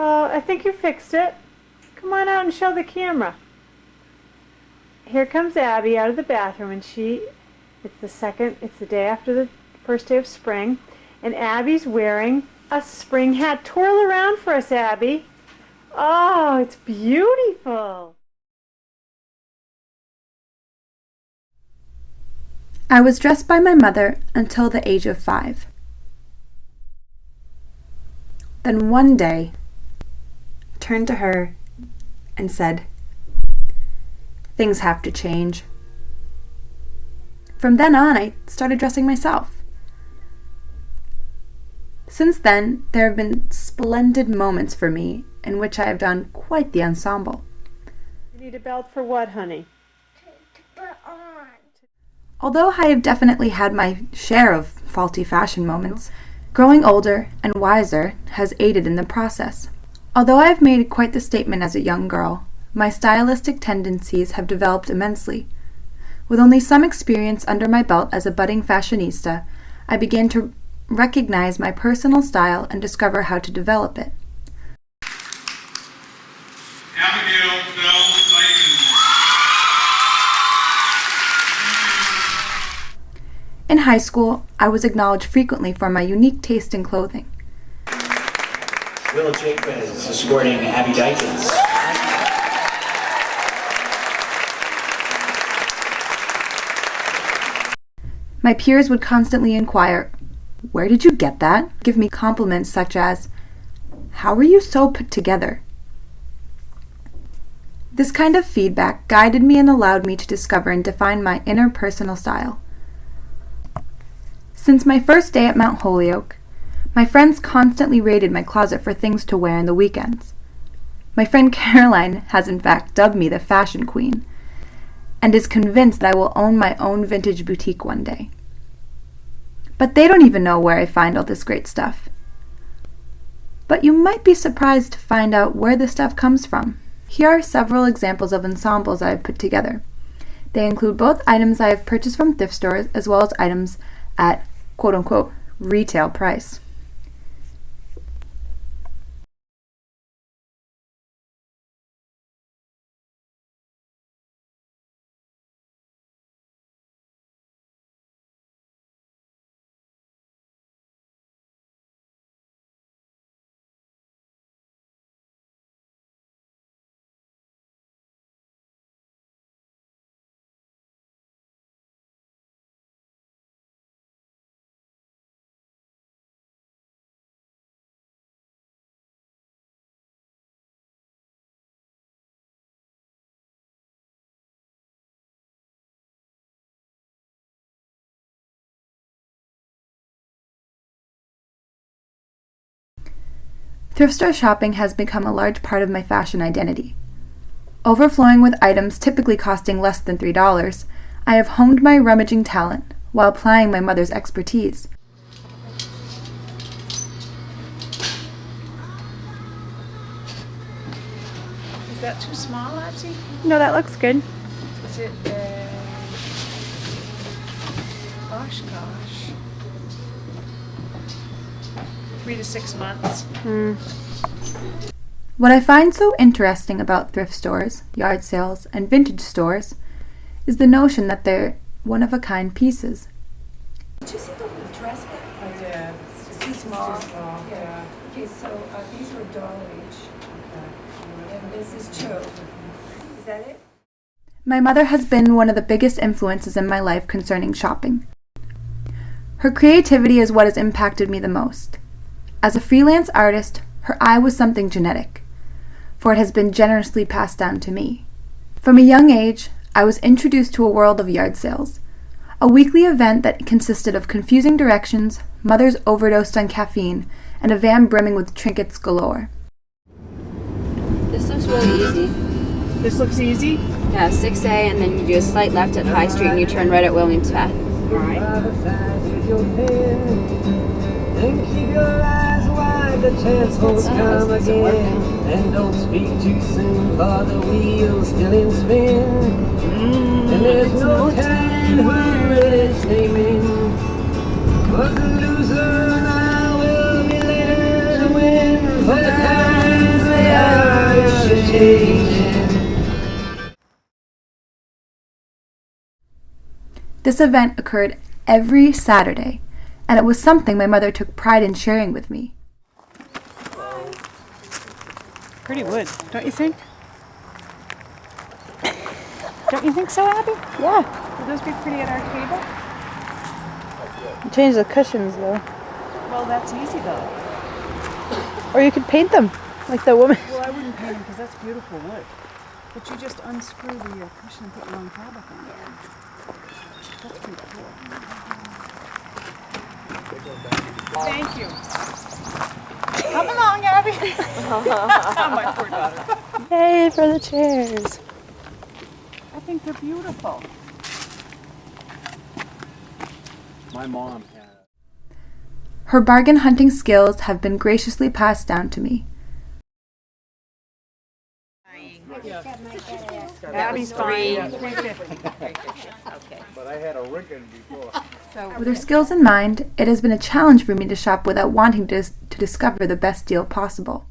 Oh, I think you fixed it. Come on out and show the camera. Here comes Abby out of the bathroom, and it's the day after the first day of spring, and Abby's wearing a spring hat. Twirl around for us, Abby. Oh, it's beautiful. I was dressed by my mother until the age of 5. Then one day, I turned to her and said, "Things have to change." From then on, I started dressing myself. Since then, there have been splendid moments for me in which I have done quite the ensemble. You need a belt for what, honey? Although I have definitely had my share of faulty fashion moments, growing older and wiser has aided in the process. Although I have made quite the statement as a young girl, my stylistic tendencies have developed immensely. With only some experience under my belt as a budding fashionista, I began to recognize my personal style and discover how to develop it. Abigail Bell Clayton. In high school, I was acknowledged frequently for my unique taste in clothing. Willa Jacobs escorting Abby Dykens. My peers would constantly inquire, "Where did you get that?" Give me compliments such as, "How are you so put together?" This kind of feedback guided me and allowed me to discover and define my inner personal style. Since my first day at Mount Holyoke, my friends constantly raided my closet for things to wear on the weekends. My friend Caroline has in fact dubbed me the fashion queen, and is convinced that I will own my own vintage boutique one day. But they don't even know where I find all this great stuff. But you might be surprised to find out where the stuff comes from. Here are several examples of ensembles I have put together. They include both items I have purchased from thrift stores as well as items at quote-unquote retail price. Thrift store shopping has become a large part of my fashion identity. Overflowing with items typically costing less than $3, I have honed my rummaging talent while applying my mother's expertise. Is that too small, Auntie? No, that looks good. Is it, gosh. 3 to 6 months. What I find so interesting about thrift stores, yard sales, and vintage stores is the notion that they're one-of-a-kind pieces. Did you see the dress back I there? did. It's too small. Too small, yeah. Okay, so these were $1 each. And this is 2. Is that it? My mother has been one of the biggest influences in my life concerning shopping. Her creativity is what has impacted me the most. As a freelance artist, her eye was something genetic, for it has been generously passed down to me. From a young age, I was introduced to a world of yard sales, a weekly event that consisted of confusing directions, mothers overdosed on caffeine, and a van brimming with trinkets galore. This looks really easy. This looks easy. Yeah, 6A, and then you do a slight left at High Street and you turn right at Williams Path. And keep your eyes wide, the chance won't come again. And don't speak too soon, for the wheel's still in spin. And there's no telling where it's aiming. Was a loser and I will be later to win. For the time's raging. This event occurred every Saturday, and it was something my mother took pride in sharing with me. Pretty wood, don't you think? Don't you think so, Abby? Yeah. Would those be pretty at our table? Change the cushions though. Well, that's easy though. Or you could paint them, like the woman. Well, I wouldn't paint them because that's beautiful wood. But you just unscrew the cushion and put your own fabric on it. That's pretty cool. Thank you. Come along, Abby. My poor daughter. Yay for the chairs. I think they're beautiful. My mom had. Her bargain hunting skills have been graciously passed down to me. Abby's fine. But I had a rigging before. With her skills in mind, it has been a challenge for me to shop without wanting to discover the best deal possible.